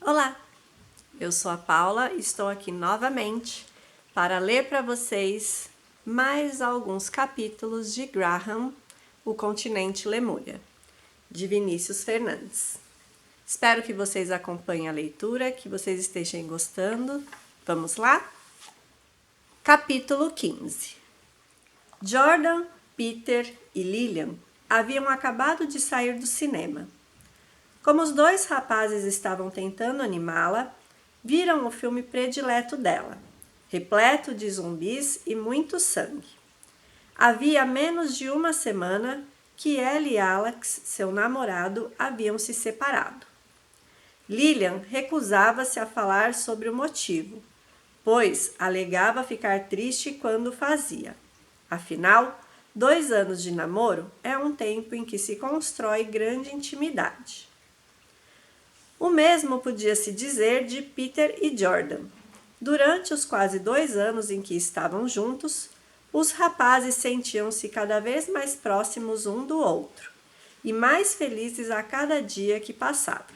Olá, eu sou a Paula e estou aqui novamente para ler para vocês mais alguns capítulos de Graham, O Continente Lemúria, de Vinícius Fernandes. Espero que vocês acompanhem a leitura, que vocês estejam gostando. Vamos lá? Capítulo 15. Jordan, Peter e Lillian haviam acabado de sair do cinema. Como os dois rapazes estavam tentando animá-la, viram o filme predileto dela, repleto de zumbis e muito sangue. Havia menos de uma semana que ela e Alex, seu namorado, haviam se separado. Lillian recusava-se a falar sobre o motivo, pois alegava ficar triste quando o fazia. Afinal, 2 anos de namoro é um tempo em que se constrói grande intimidade. O mesmo podia-se dizer de Peter e Jordan. Durante os quase 2 anos em que estavam juntos, os rapazes sentiam-se cada vez mais próximos um do outro e mais felizes a cada dia que passava.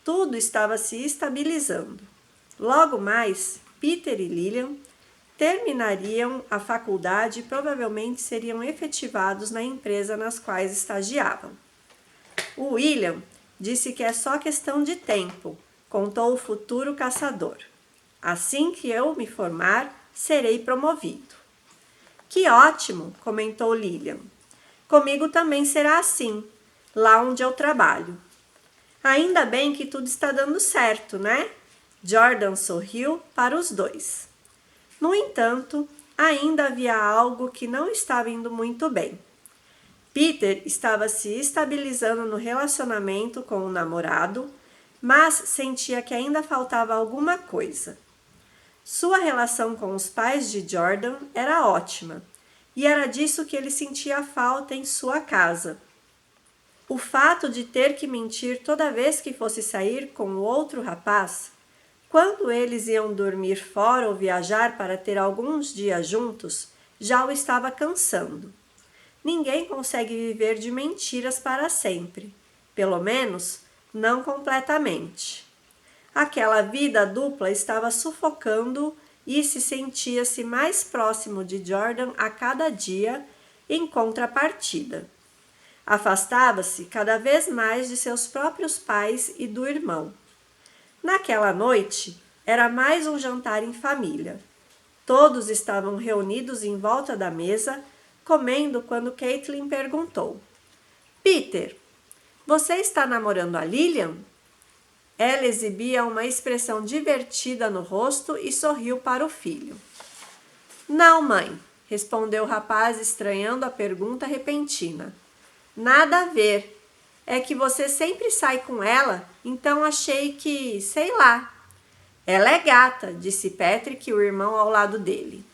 Tudo estava se estabilizando. Logo mais, Peter e Lillian terminariam a faculdade e provavelmente seriam efetivados na empresa nas quais estagiavam. O William disse que é só questão de tempo, contou o futuro caçador. Assim que eu me formar, serei promovido. Que ótimo, comentou Lillian. Comigo também será assim, lá onde eu trabalho. Ainda bem que tudo está dando certo, né? Jordan sorriu para os dois. No entanto, ainda havia algo que não estava indo muito bem. Peter estava se estabilizando no relacionamento com o namorado, mas sentia que ainda faltava alguma coisa. Sua relação com os pais de Jordan era ótima, e era disso que ele sentia falta em sua casa. O fato de ter que mentir toda vez que fosse sair com o outro rapaz, quando eles iam dormir fora ou viajar para ter alguns dias juntos, já o estava cansando. Ninguém consegue viver de mentiras para sempre, pelo menos não completamente. Aquela vida dupla estava sufocando e se sentia-se mais próximo de Jordan a cada dia, em contrapartida. Afastava-se cada vez mais de seus próprios pais e do irmão. Naquela noite, era mais um jantar em família. Todos estavam reunidos em volta da mesa, comendo quando Caitlin perguntou: Peter, você está namorando a Lillian? Ela exibia uma expressão divertida no rosto e sorriu para o filho. Não, mãe, respondeu o rapaz, estranhando a pergunta repentina. Nada a ver. É que você sempre sai com ela, então achei que, sei lá. Ela é gata, disse Patrick, o irmão ao lado dele.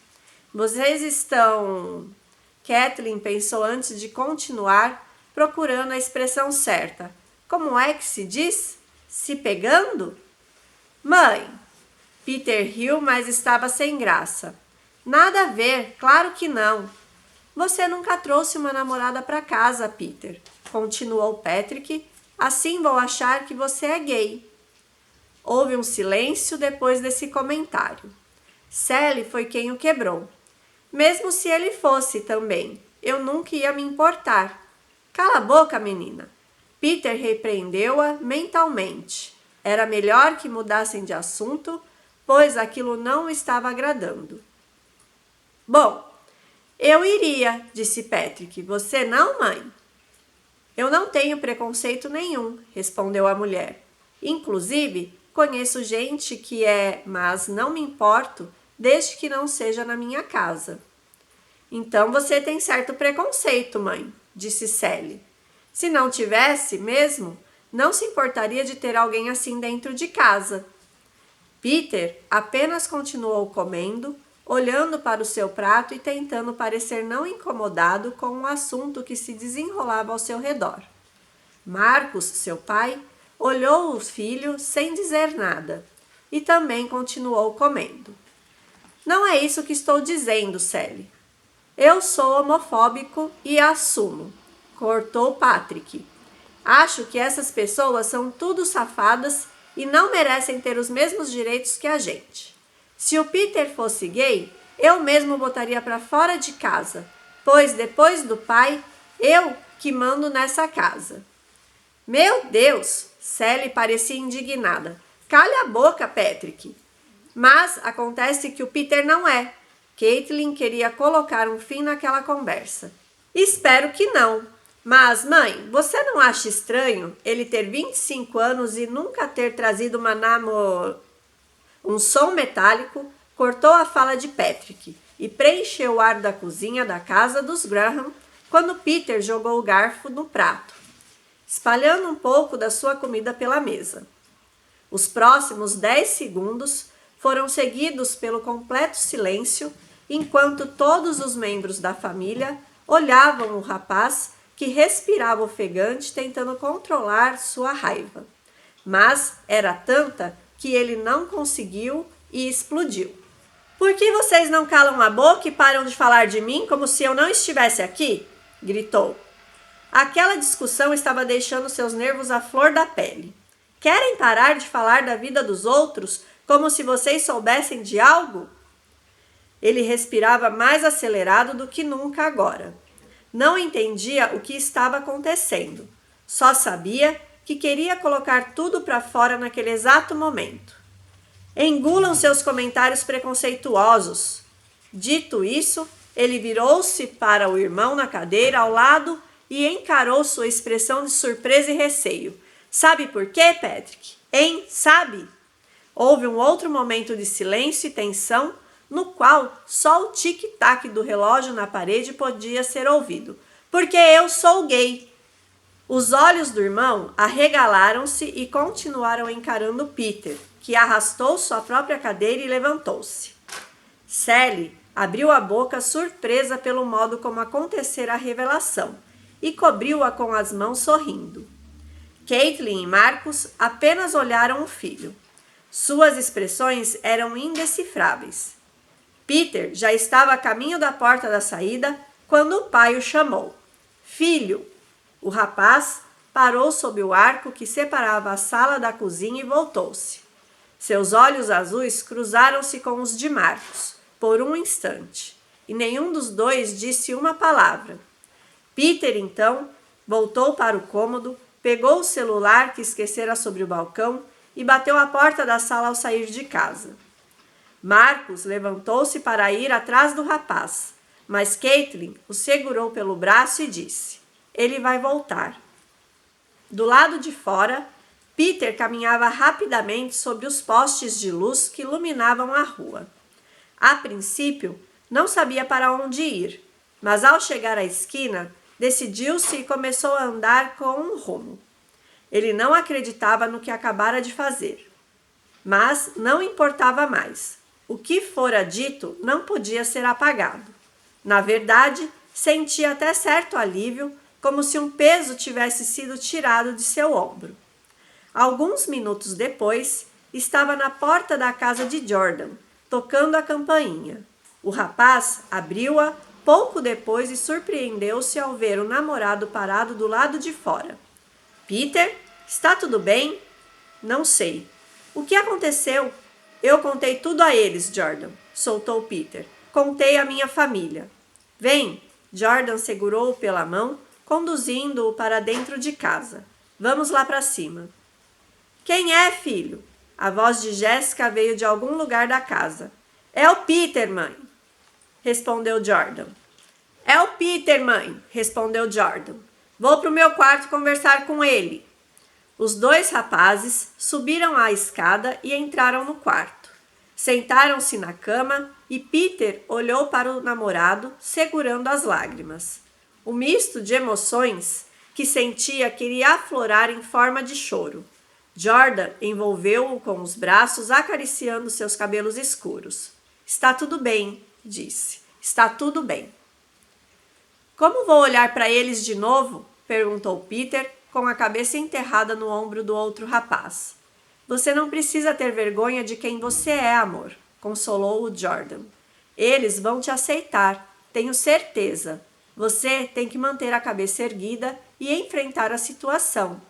Vocês estão... Kathleen pensou antes de continuar, procurando a expressão certa. Como é que se diz? Se pegando? Mãe! Peter riu, mas estava sem graça. Nada a ver, claro que não. Você nunca trouxe uma namorada para casa, Peter, continuou Patrick. Assim vou achar que você é gay. Houve um silêncio depois desse comentário. Sally foi quem o quebrou. Mesmo se ele fosse também, eu nunca ia me importar. Cala a boca, menina. Peter repreendeu-a mentalmente. Era melhor que mudassem de assunto, pois aquilo não o estava agradando. Bom, eu iria, disse Patrick. Você não, mãe? Eu não tenho preconceito nenhum, respondeu a mulher. Inclusive, conheço gente que é, mas não me importo, desde que não seja na minha casa. Então você tem certo preconceito, mãe, disse Sally. Se não tivesse mesmo, não se importaria de ter alguém assim dentro de casa. Peter apenas continuou comendo, olhando para o seu prato e tentando parecer não incomodado com o assunto que se desenrolava ao seu redor. Marcos, seu pai, olhou o filho sem dizer nada e também continuou comendo. Não é isso que estou dizendo, Sally. Eu sou homofóbico e assumo, cortou Patrick. Acho que essas pessoas são tudo safadas e não merecem ter os mesmos direitos que a gente. Se o Peter fosse gay, eu mesmo botaria para fora de casa, pois depois do pai, eu que mando nessa casa. Meu Deus! Sally parecia indignada. Calha a boca, Patrick! Mas acontece que o Peter não é. Caitlin queria colocar um fim naquela conversa. Espero que não. Mas, mãe, você não acha estranho ele ter 25 anos e nunca ter trazido uma Um som metálico cortou a fala de Patrick e preencheu o ar da cozinha da casa dos Graham quando Peter jogou o garfo no prato, espalhando um pouco da sua comida pela mesa. Os próximos 10 segundos foram seguidos pelo completo silêncio, enquanto todos os membros da família olhavam o rapaz que respirava ofegante tentando controlar sua raiva. Mas era tanta que ele não conseguiu e explodiu. Por que vocês não calam a boca e param de falar de mim como se eu não estivesse aqui? Gritou. Aquela discussão estava deixando seus nervos à flor da pele. Querem parar de falar da vida dos outros como se vocês soubessem de algo? Ele respirava mais acelerado do que nunca agora. Não entendia o que estava acontecendo. Só sabia que queria colocar tudo para fora naquele exato momento. Engulam seus comentários preconceituosos. Dito isso, ele virou-se para o irmão na cadeira ao lado e encarou sua expressão de surpresa e receio. Sabe por quê, Patrick? Hein? Sabe? Houve um outro momento de silêncio e tensão, no qual só o tic-tac do relógio na parede podia ser ouvido. Porque eu sou gay. Os olhos do irmão arregalaram-se e continuaram encarando Peter, que arrastou sua própria cadeira e levantou-se. Sally abriu a boca surpresa pelo modo como acontecera a revelação e cobriu-a com as mãos sorrindo. Caitlin e Marcus apenas olharam o filho. Suas expressões eram indecifráveis. Peter já estava a caminho da porta da saída quando o pai o chamou. Filho! O rapaz parou sob o arco que separava a sala da cozinha e voltou-se. Seus olhos azuis cruzaram-se com os de Marcus por um instante, e nenhum dos dois disse uma palavra. Peter, então, voltou para o cômodo, pegou o celular que esquecera sobre o balcão e bateu a porta da sala ao sair de casa. Marcus levantou-se para ir atrás do rapaz, mas Caitlin o segurou pelo braço e disse: ele vai voltar. Do lado de fora, Peter caminhava rapidamente sobre os postes de luz que iluminavam a rua. A princípio, não sabia para onde ir, mas ao chegar à esquina, decidiu-se e começou a andar com um rumo. Ele não acreditava no que acabara de fazer. Mas não importava mais. O que fora dito não podia ser apagado. Na verdade, sentia até certo alívio, como se um peso tivesse sido tirado de seu ombro. Alguns minutos depois, estava na porta da casa de Jordan, tocando a campainha. O rapaz abriu-a pouco depois e surpreendeu-se ao ver o namorado parado do lado de fora. Peter, está tudo bem? Não sei. O que aconteceu? Eu contei tudo a eles, Jordan, soltou Peter. Contei à minha família. Vem, Jordan segurou-o pela mão, conduzindo-o para dentro de casa. Vamos lá para cima. Quem é, filho? A voz de Jéssica veio de algum lugar da casa. É o Peter, mãe, respondeu Jordan. É o Peter, mãe, respondeu Jordan. Vou para o meu quarto conversar com ele. Os dois rapazes subiram a escada e entraram no quarto. Sentaram-se na cama e Peter olhou para o namorado, segurando as lágrimas. O misto de emoções que sentia queria aflorar em forma de choro. Jordan envolveu-o com os braços, acariciando seus cabelos escuros. Está tudo bem, disse. Está tudo bem. Como vou olhar para eles de novo? Perguntou Peter, com a cabeça enterrada no ombro do outro rapaz. Você não precisa ter vergonha de quem você é, amor, consolou-o Jordan. Eles vão te aceitar, tenho certeza. Você tem que manter a cabeça erguida e enfrentar a situação.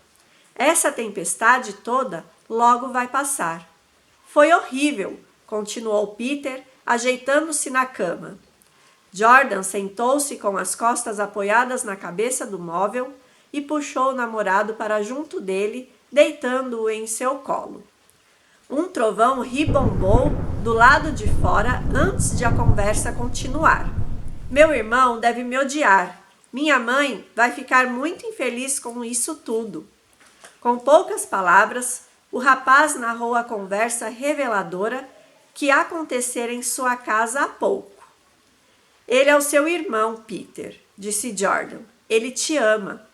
Essa tempestade toda logo vai passar. Foi horrível, continuou Peter, ajeitando-se na cama. Jordan sentou-se com as costas apoiadas na cabeça do móvel e puxou o namorado para junto dele, deitando-o em seu colo. Um trovão ribombou do lado de fora antes de a conversa continuar. Meu irmão deve me odiar. Minha mãe vai ficar muito infeliz com isso tudo. Com poucas palavras, o rapaz narrou a conversa reveladora que acontecera em sua casa há pouco. Ele é o seu irmão, Peter, disse Jordan. Ele te ama.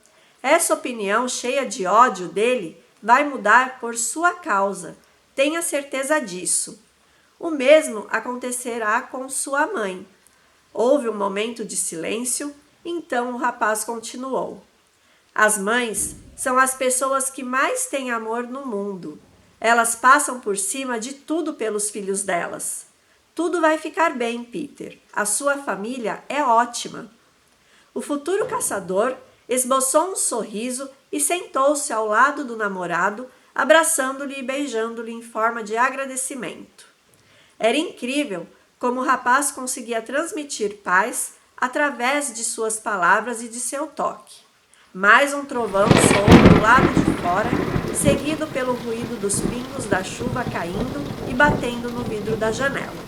Essa opinião cheia de ódio dele vai mudar por sua causa. Tenha certeza disso. O mesmo acontecerá com sua mãe. Houve um momento de silêncio, então o rapaz continuou. As mães são as pessoas que mais têm amor no mundo. Elas passam por cima de tudo pelos filhos delas. Tudo vai ficar bem, Peter. A sua família é ótima. O futuro caçador esboçou um sorriso e sentou-se ao lado do namorado, abraçando-lhe e beijando-lhe em forma de agradecimento. Era incrível como o rapaz conseguia transmitir paz através de suas palavras e de seu toque. Mais um trovão soou do lado de fora, seguido pelo ruído dos pingos da chuva caindo e batendo no vidro da janela.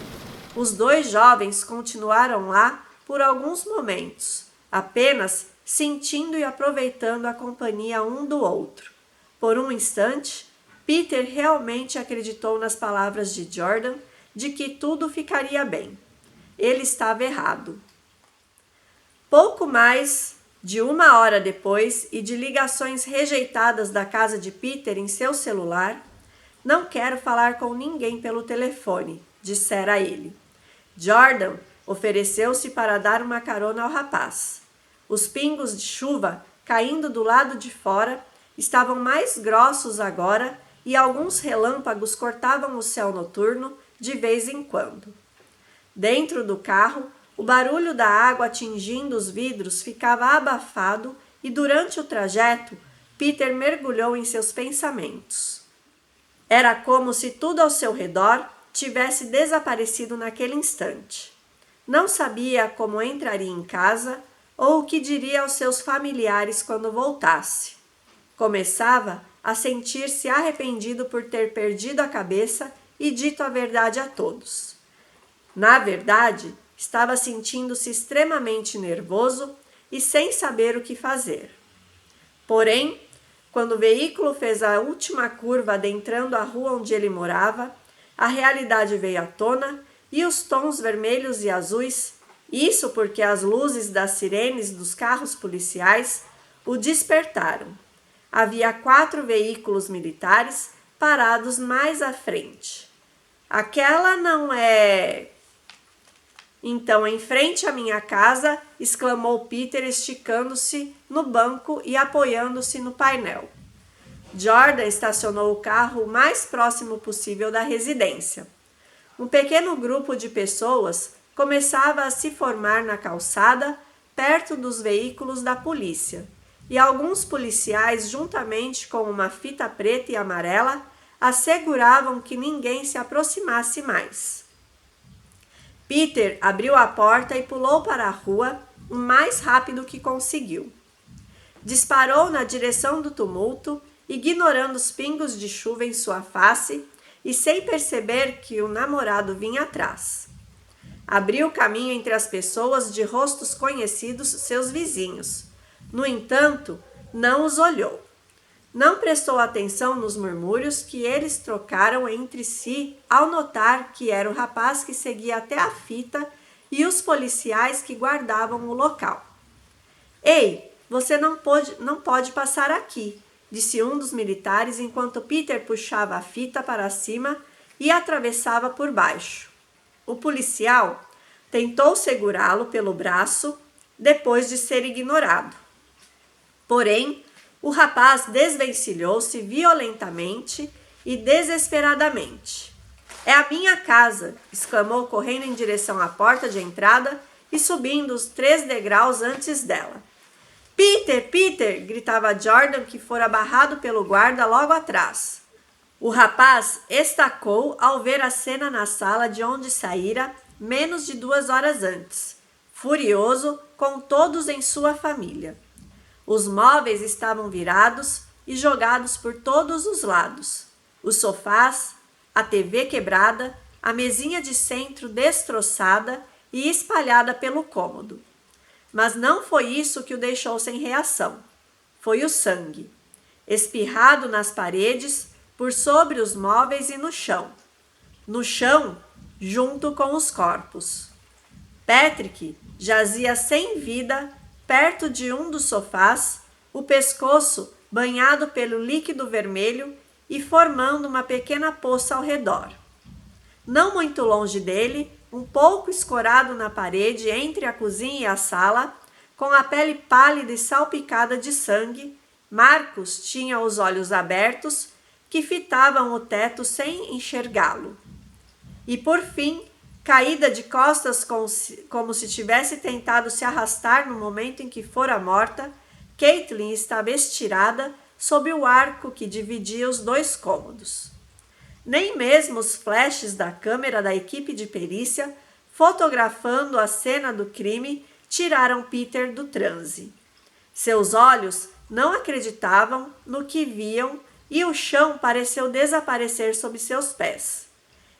Os dois jovens continuaram lá por alguns momentos, apenas sentindo e aproveitando a companhia um do outro. Por um instante, Peter realmente acreditou nas palavras de Jordan de que tudo ficaria bem. Ele estava errado. Pouco mais de 1 hora depois e de ligações rejeitadas da casa de Peter em seu celular, não quero falar com ninguém pelo telefone, dissera ele. Jordan ofereceu-se para dar uma carona ao rapaz. Os pingos de chuva caindo do lado de fora estavam mais grossos agora e alguns relâmpagos cortavam o céu noturno de vez em quando. Dentro do carro, o barulho da água atingindo os vidros ficava abafado e durante o trajeto, Peter mergulhou em seus pensamentos. Era como se tudo ao seu redor tivesse desaparecido naquele instante. Não sabia como entraria em casa ou o que diria aos seus familiares quando voltasse. Começava a sentir-se arrependido por ter perdido a cabeça e dito a verdade a todos. Na verdade, estava sentindo-se extremamente nervoso e sem saber o que fazer. Porém, quando o veículo fez a última curva adentrando a rua onde ele morava, a realidade veio à tona e os tons vermelhos e azuis, isso porque as luzes das sirenes dos carros policiais o despertaram. Havia 4 veículos militares parados mais à frente. Aquela não é... Então, em frente à minha casa, exclamou Peter, esticando-se no banco e apoiando-se no painel. Jordan estacionou o carro o mais próximo possível da residência. Um pequeno grupo de pessoas começava a se formar na calçada, perto dos veículos da polícia, e alguns policiais, juntamente com uma fita preta e amarela, asseguravam que ninguém se aproximasse mais. Peter abriu a porta e pulou para a rua o mais rápido que conseguiu. Disparou na direção do tumulto, ignorando os pingos de chuva em sua face e sem perceber que o namorado vinha atrás. Abriu caminho entre as pessoas de rostos conhecidos, seus vizinhos. No entanto, não os olhou. Não prestou atenção nos murmúrios que eles trocaram entre si ao notar que era o rapaz que seguia até a fita e os policiais que guardavam o local. Ei, você não pode passar aqui, disse um dos militares enquanto Peter puxava a fita para cima e atravessava por baixo. O policial tentou segurá-lo pelo braço depois de ser ignorado. Porém, o rapaz desvencilhou-se violentamente e desesperadamente. É a minha casa, exclamou correndo em direção à porta de entrada e subindo os 3 degraus antes dela. Peter, Peter, gritava Jordan, que fora barrado pelo guarda logo atrás. O rapaz estacou ao ver a cena na sala de onde saíra menos de 2 horas antes, furioso com todos em sua família. Os móveis estavam virados e jogados por todos os lados. Os sofás, a TV quebrada, a mesinha de centro destroçada e espalhada pelo cômodo. Mas não foi isso que o deixou sem reação. Foi o sangue, espirrado nas paredes, por sobre os móveis e no chão. No chão, junto com os corpos. Patrick jazia sem vida perto de um dos sofás, o pescoço banhado pelo líquido vermelho e formando uma pequena poça ao redor. Não muito longe dele, um pouco escorado na parede entre a cozinha e a sala, com a pele pálida e salpicada de sangue, Marcos tinha os olhos abertos, que fitavam o teto sem enxergá-lo. E por fim, caída de costas como se tivesse tentado se arrastar no momento em que fora morta, Caitlin estava estirada sob o arco que dividia os 2 cômodos. Nem mesmo os flashes da câmera da equipe de perícia, fotografando a cena do crime, tiraram Peter do transe. Seus olhos não acreditavam no que viam e o chão pareceu desaparecer sob seus pés.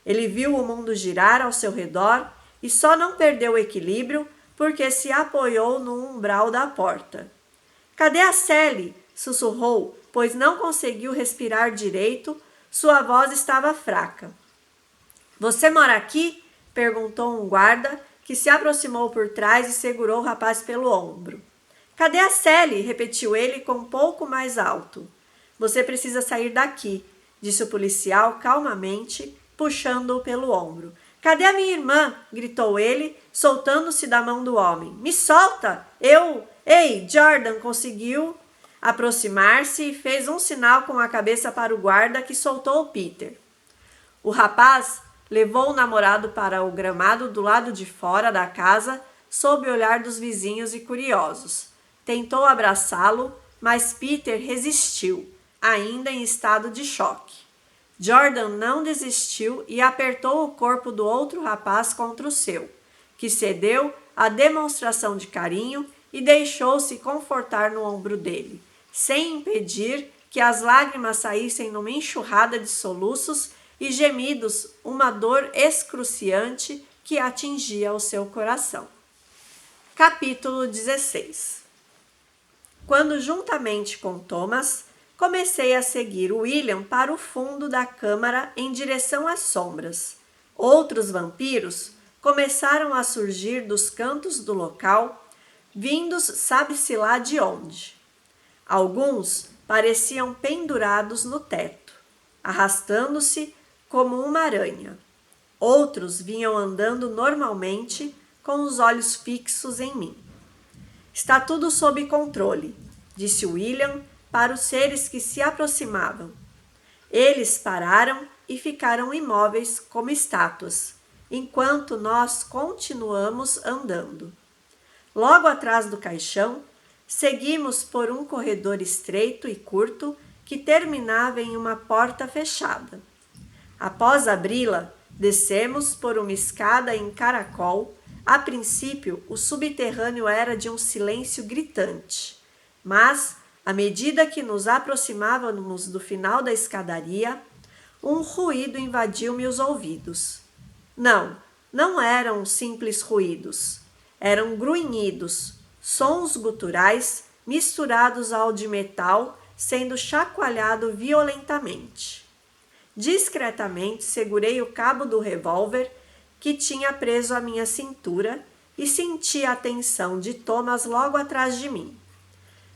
Ele viu o mundo girar ao seu redor e só não perdeu o equilíbrio porque se apoiou no umbral da porta. "Cadê a Sally?" sussurrou, pois não conseguiu respirar direito, sua voz estava fraca. "Você mora aqui?" perguntou um guarda, que se aproximou por trás e segurou o rapaz pelo ombro. "Cadê a Sally?" repetiu ele com um pouco mais alto. "Você precisa sair daqui", disse o policial calmamente, puxando-o pelo ombro. "Cadê a minha irmã?" gritou ele, soltando-se da mão do homem. "Me solta! Ei, Jordan!" Conseguiu aproximar-se e fez um sinal com a cabeça para o guarda, que soltou o Peter. O rapaz levou o namorado para o gramado do lado de fora da casa, sob o olhar dos vizinhos e curiosos. Tentou abraçá-lo, mas Peter resistiu, ainda em estado de choque. Jordan não desistiu e apertou o corpo do outro rapaz contra o seu, que cedeu à demonstração de carinho e deixou-se confortar no ombro dele, sem impedir que as lágrimas saíssem numa enxurrada de soluços e gemidos, uma dor excruciante que atingia o seu coração. Capítulo 16. Quando, juntamente com Thomas, comecei a seguir William para o fundo da câmara em direção às sombras. Outros vampiros começaram a surgir dos cantos do local, vindos sabe-se lá de onde. Alguns pareciam pendurados no teto, arrastando-se como uma aranha. Outros vinham andando normalmente, com os olhos fixos em mim. "Está tudo sob controle", disse William para os seres que se aproximavam. Eles pararam e ficaram imóveis como estátuas, enquanto nós continuamos andando. Logo atrás do caixão, seguimos por um corredor estreito e curto que terminava em uma porta fechada. Após abri-la, descemos por uma escada em caracol. A princípio, o subterrâneo era de um silêncio gritante, mas, à medida que nos aproximávamos do final da escadaria, um ruído invadiu-me os ouvidos. Não eram simples ruídos. Eram grunhidos, sons guturais misturados ao de metal sendo chacoalhado violentamente. Discretamente segurei o cabo do revólver que tinha preso à minha cintura e senti a atenção de Thomas logo atrás de mim.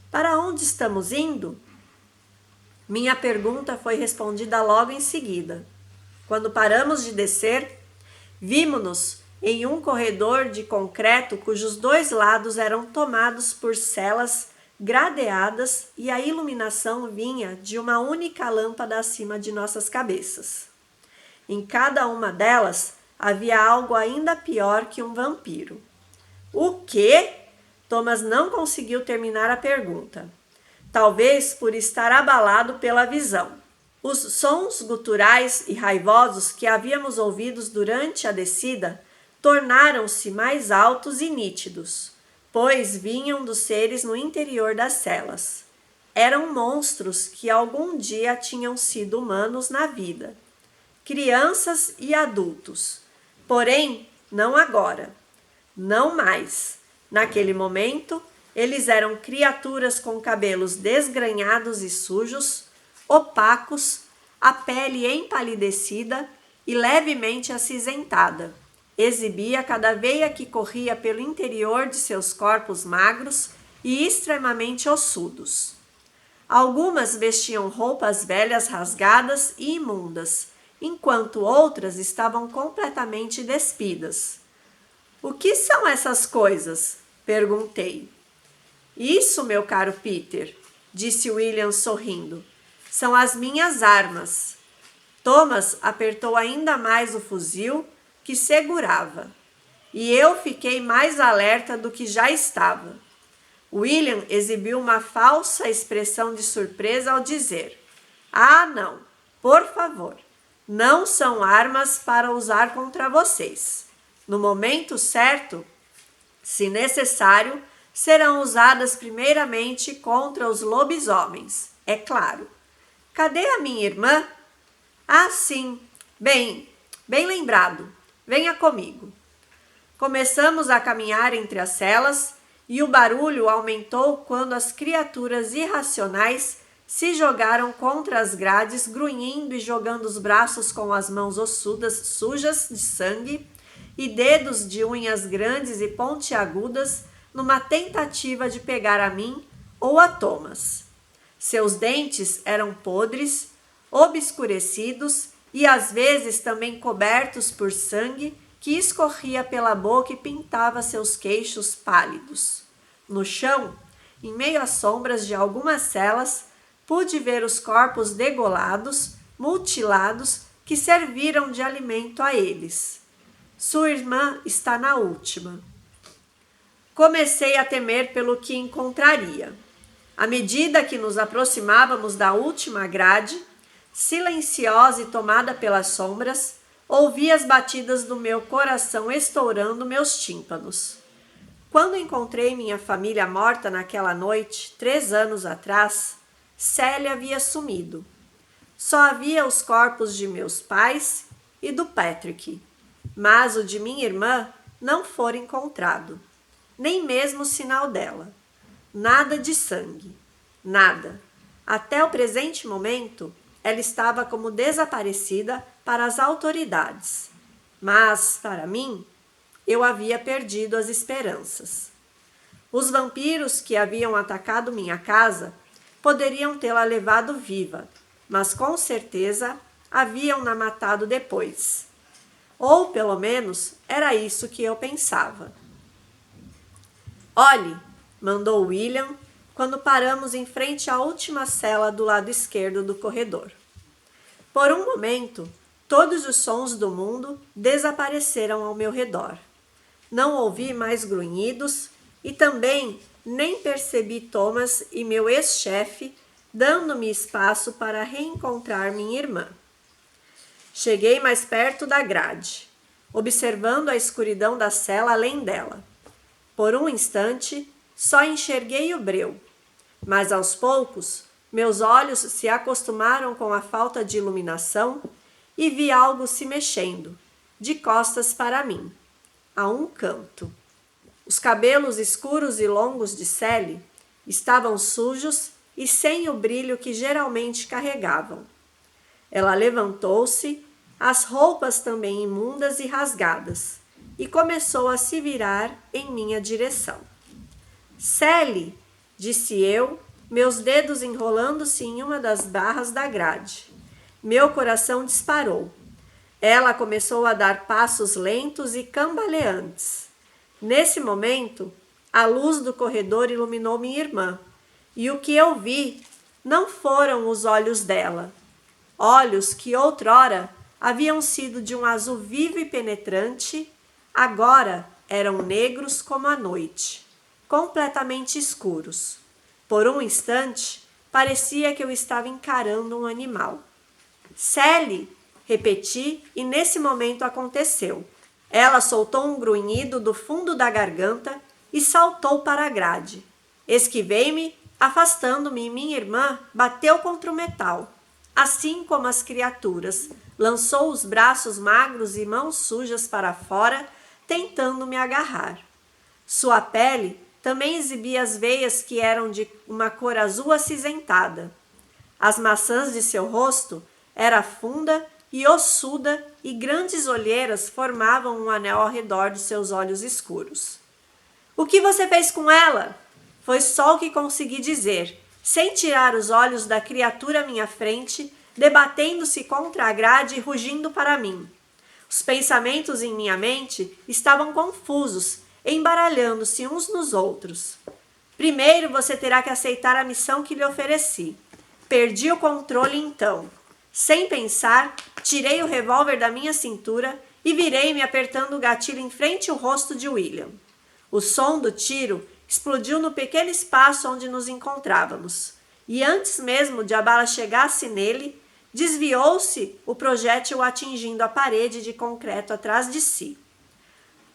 "Para onde estamos indo?" Minha pergunta foi respondida logo em seguida. Quando paramos de descer, vimos-nos em um corredor de concreto cujos 2 lados eram tomados por celas gradeadas e a iluminação vinha de uma única lâmpada acima de nossas cabeças. Em cada uma delas havia algo ainda pior que um vampiro. "O quê?" Thomas não conseguiu terminar a pergunta, talvez por estar abalado pela visão. Os sons guturais e raivosos que havíamos ouvidos durante a descida tornaram-se mais altos e nítidos, pois vinham dos seres no interior das celas. Eram monstros que algum dia tinham sido humanos na vida, crianças e adultos, porém não agora, não mais. Naquele momento, eles eram criaturas com cabelos desgrenhados e sujos, opacos, a pele empalidecida e levemente acinzentada. Exibia cada veia que corria pelo interior de seus corpos magros e extremamente ossudos. Algumas vestiam roupas velhas rasgadas e imundas, enquanto outras estavam completamente despidas. "O que são essas coisas?" perguntei. "Isso, meu caro Peter", disse William sorrindo, "são as minhas armas." Thomas apertou ainda mais o fuzil que segurava, e eu fiquei mais alerta do que já estava. William exibiu uma falsa expressão de surpresa ao dizer: "Ah, não, por favor, não são armas para usar contra vocês. No momento certo, se necessário, serão usadas primeiramente contra os lobisomens, é claro." "Cadê a minha irmã?" "Ah, sim. Bem lembrado. Venha comigo." Começamos a caminhar entre as celas e o barulho aumentou quando as criaturas irracionais se jogaram contra as grades, grunhindo e jogando os braços com as mãos ossudas sujas de sangue e dedos de unhas grandes e pontiagudas numa tentativa de pegar a mim ou a Thomas. Seus dentes eram podres, obscurecidos e às vezes também cobertos por sangue que escorria pela boca e pintava seus queixos pálidos. No chão, em meio às sombras de algumas celas, pude ver os corpos degolados, mutilados, que serviram de alimento a eles. "Sua irmã está na última." Comecei a temer pelo que encontraria. À medida que nos aproximávamos da última grade, silenciosa e tomada pelas sombras, ouvi as batidas do meu coração estourando meus tímpanos. Quando encontrei minha família morta naquela noite, 3 anos atrás, Sally havia sumido. Só havia os corpos de meus pais e do Patrick, mas o de minha irmã não fora encontrado, nem mesmo o sinal dela. Nada de sangue, nada. Até o presente momento, ela estava como desaparecida para as autoridades. Mas, para mim, eu havia perdido as esperanças. Os vampiros que haviam atacado minha casa poderiam tê-la levado viva, mas com certeza haviam-na matado depois. Ou, pelo menos, era isso que eu pensava. "Olhe", mandou William, quando paramos em frente à última cela do lado esquerdo do corredor. Por um momento, todos os sons do mundo desapareceram ao meu redor. Não ouvi mais grunhidos e também nem percebi Thomas e meu ex-chefe dando-me espaço para reencontrar minha irmã. Cheguei mais perto da grade, observando a escuridão da cela além dela. Por um instante, só enxerguei o breu, mas aos poucos, meus olhos se acostumaram com a falta de iluminação e vi algo se mexendo, de costas para mim, a um canto. Os cabelos escuros e longos de Sally estavam sujos e sem o brilho que geralmente carregavam. Ela levantou-se, as roupas também imundas e rasgadas, e começou a se virar em minha direção. "Sally", disse eu, meus dedos enrolando-se em uma das barras da grade. Meu coração disparou. Ela começou a dar passos lentos e cambaleantes. Nesse momento, a luz do corredor iluminou minha irmã, e o que eu vi não foram os olhos dela. Olhos que outrora haviam sido de um azul vivo e penetrante, agora eram negros como a noite, completamente escuros. Por um instante, parecia que eu estava encarando um animal. Sally, repeti, e nesse momento aconteceu. Ela soltou um grunhido do fundo da garganta e saltou para a grade. Esquivei-me, afastando-me, e minha irmã bateu contra o metal. Assim como as criaturas, lançou os braços magros e mãos sujas para fora, tentando me agarrar. Sua pele também exibia as veias que eram de uma cor azul acinzentada. As maçãs de seu rosto era funda e ossuda e grandes olheiras formavam um anel ao redor de seus olhos escuros. O que você fez com ela? Foi só o que consegui dizer, sem tirar os olhos da criatura à minha frente, debatendo-se contra a grade e rugindo para mim. Os pensamentos em minha mente estavam confusos, embaralhando-se uns nos outros. Primeiro você terá que aceitar a missão que lhe ofereci. Perdi o controle então. Sem pensar, tirei o revólver da minha cintura e virei-me apertando o gatilho em frente ao rosto de William. O som do tiro explodiu no pequeno espaço onde nos encontrávamos, e antes mesmo de a bala chegasse nele, desviou-se o projétil atingindo a parede de concreto atrás de si.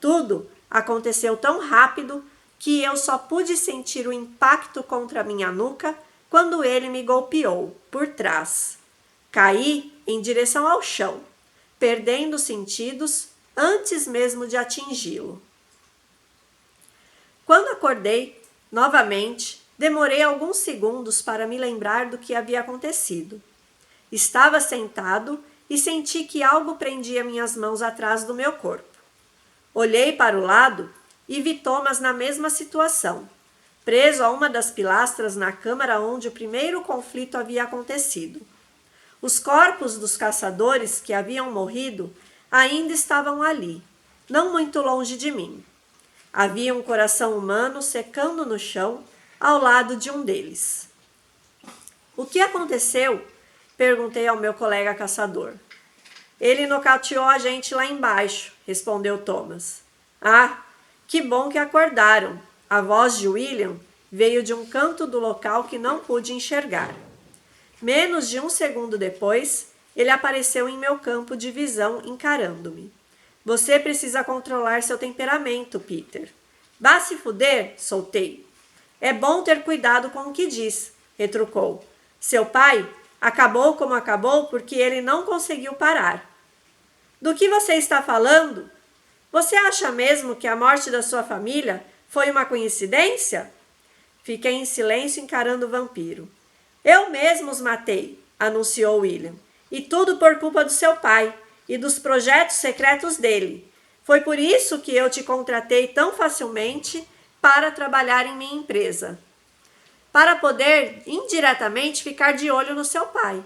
Tudo aconteceu tão rápido que eu só pude sentir o impacto contra minha nuca quando ele me golpeou por trás. Caí em direção ao chão, perdendo os sentidos antes mesmo de atingi-lo. Quando acordei, novamente, demorei alguns segundos para me lembrar do que havia acontecido. Estava sentado e senti que algo prendia minhas mãos atrás do meu corpo. Olhei para o lado e vi Thomas na mesma situação, preso a uma das pilastras na câmara onde o primeiro conflito havia acontecido. Os corpos dos caçadores que haviam morrido ainda estavam ali, não muito longe de mim. Havia um coração humano secando no chão ao lado de um deles. O que aconteceu? Perguntei ao meu colega caçador. Ele nocauteou a gente lá embaixo, respondeu Thomas. Ah, que bom que acordaram. A voz de William veio de um canto do local que não pude enxergar. Menos de um segundo depois, ele apareceu em meu campo de visão encarando-me. Você precisa controlar seu temperamento, Peter. Vá se fuder, soltei. É bom ter cuidado com o que diz, retrucou. Seu pai acabou como acabou porque ele não conseguiu parar. Do que você está falando? Você acha mesmo que a morte da sua família foi uma coincidência? Fiquei em silêncio encarando o vampiro. Eu mesmo os matei, anunciou William. E tudo por culpa do seu pai e dos projetos secretos dele. Foi por isso que eu te contratei tão facilmente para trabalhar em minha empresa. Para poder, indiretamente, ficar de olho no seu pai.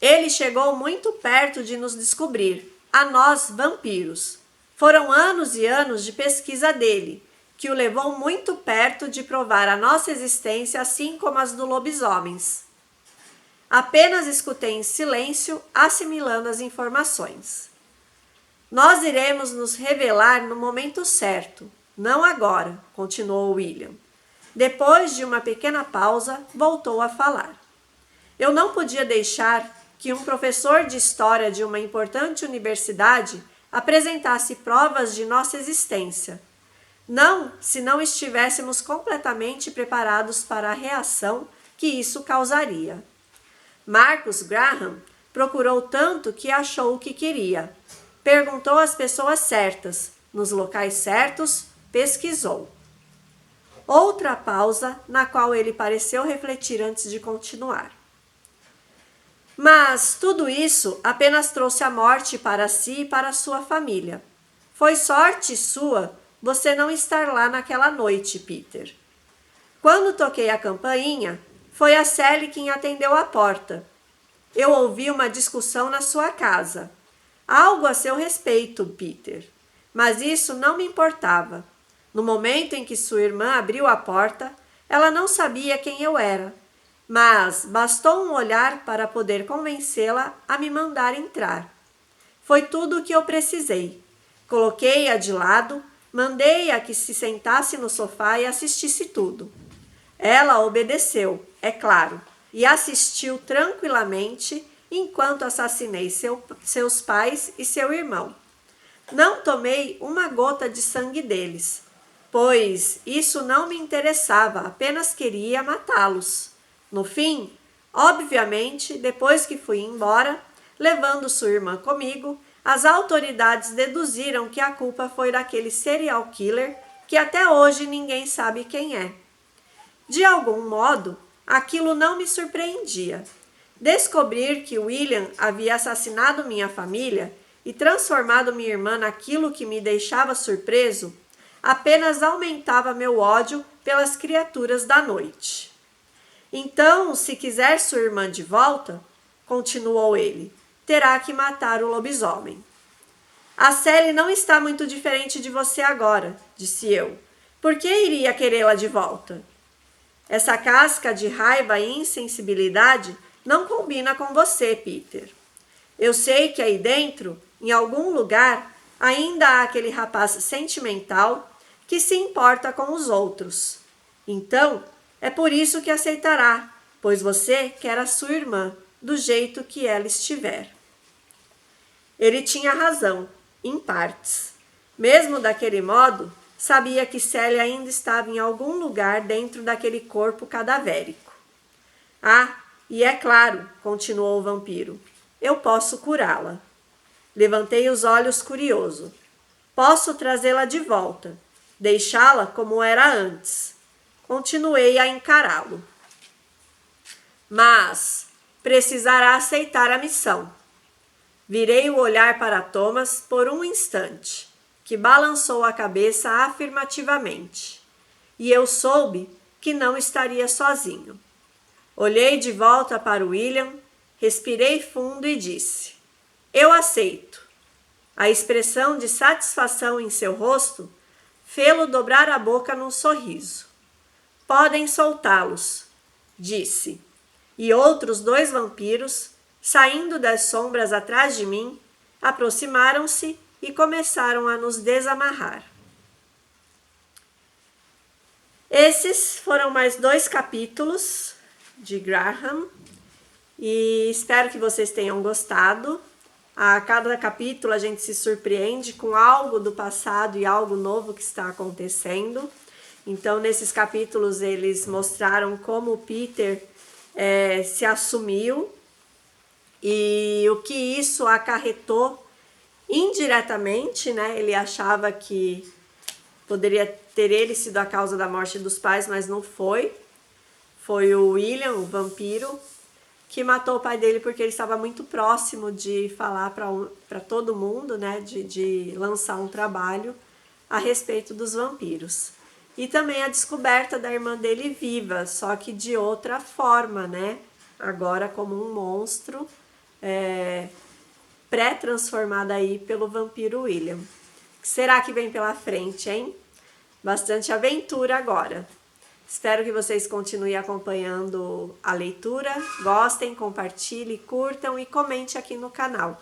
Ele chegou muito perto de nos descobrir, a nós, vampiros. Foram anos e anos de pesquisa dele, que o levou muito perto de provar a nossa existência, assim como as do lobisomens. Apenas escutei em silêncio, assimilando as informações. Nós iremos nos revelar no momento certo, não agora, continuou William. Depois de uma pequena pausa, voltou a falar. Eu não podia deixar que um professor de história de uma importante universidade apresentasse provas de nossa existência. Não se não estivéssemos completamente preparados para a reação que isso causaria. Marcus Graham procurou tanto que achou o que queria. Perguntou às pessoas certas, nos locais certos, pesquisou. Outra pausa, na qual ele pareceu refletir antes de continuar. Mas tudo isso apenas trouxe a morte para si e para sua família. Foi sorte sua você não estar lá naquela noite, Peter. Quando toquei a campainha, foi a Sally quem atendeu a porta. Eu ouvi uma discussão na sua casa. Algo a seu respeito, Peter. Mas isso não me importava. No momento em que sua irmã abriu a porta, ela não sabia quem eu era. Mas bastou um olhar para poder convencê-la a me mandar entrar. Foi tudo o que eu precisei. Coloquei-a de lado, mandei-a que se sentasse no sofá e assistisse tudo. Ela obedeceu, é claro, e assistiu tranquilamente enquanto assassinei seus pais e seu irmão. Não tomei uma gota de sangue deles, pois isso não me interessava, apenas queria matá-los. No fim, obviamente, depois que fui embora, levando sua irmã comigo, as autoridades deduziram que a culpa foi daquele serial killer que até hoje ninguém sabe quem é. De algum modo, aquilo não me surpreendia. Descobrir que William havia assassinado minha família e transformado minha irmã naquilo que me deixava surpreso apenas aumentava meu ódio pelas criaturas da noite. Então, se quiser sua irmã de volta, continuou ele, terá que matar o lobisomem. A Sally não está muito diferente de você agora, disse eu. Por que iria querê-la de volta? Essa casca de raiva e insensibilidade não combina com você, Peter. Eu sei que aí dentro, em algum lugar, ainda há aquele rapaz sentimental que se importa com os outros. Então, é por isso que aceitará, pois você quer a sua irmã do jeito que ela estiver. Ele tinha razão, em partes. Mesmo daquele modo, sabia que Sally ainda estava em algum lugar dentro daquele corpo cadavérico. Ah, e é claro, continuou o vampiro, eu posso curá-la. Levantei os olhos curioso. Posso trazê-la de volta, deixá-la como era antes. Continuei a encará-lo. Mas precisará aceitar a missão. Virei o olhar para Thomas por um instante, que balançou a cabeça afirmativamente. E eu soube que não estaria sozinho. Olhei de volta para William, respirei fundo e disse: eu aceito. A expressão de satisfação em seu rosto fê-lo dobrar a boca num sorriso. Podem soltá-los, disse. E outros 2 vampiros, saindo das sombras atrás de mim, aproximaram-se e começaram a nos desamarrar. Esses foram mais 2 capítulos de Graham e espero que vocês tenham gostado. A cada capítulo a gente se surpreende com algo do passado e algo novo que está acontecendo. Então, nesses capítulos, eles mostraram como o Peter se assumiu e o que isso acarretou indiretamente, né? Ele achava que poderia ter ele sido a causa da morte dos pais, mas não foi. Foi o William, o vampiro, que matou o pai dele porque ele estava muito próximo de falar para todo mundo, né? De lançar um trabalho a respeito dos vampiros. E também a descoberta da irmã dele viva, só que de outra forma, né? Agora como um monstro pré-transformado aí pelo vampiro William. O que será que vem pela frente, hein? Bastante aventura agora. Espero que vocês continuem acompanhando a leitura. Gostem, compartilhem, curtam e comente aqui no canal.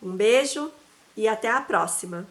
Um beijo e até a próxima!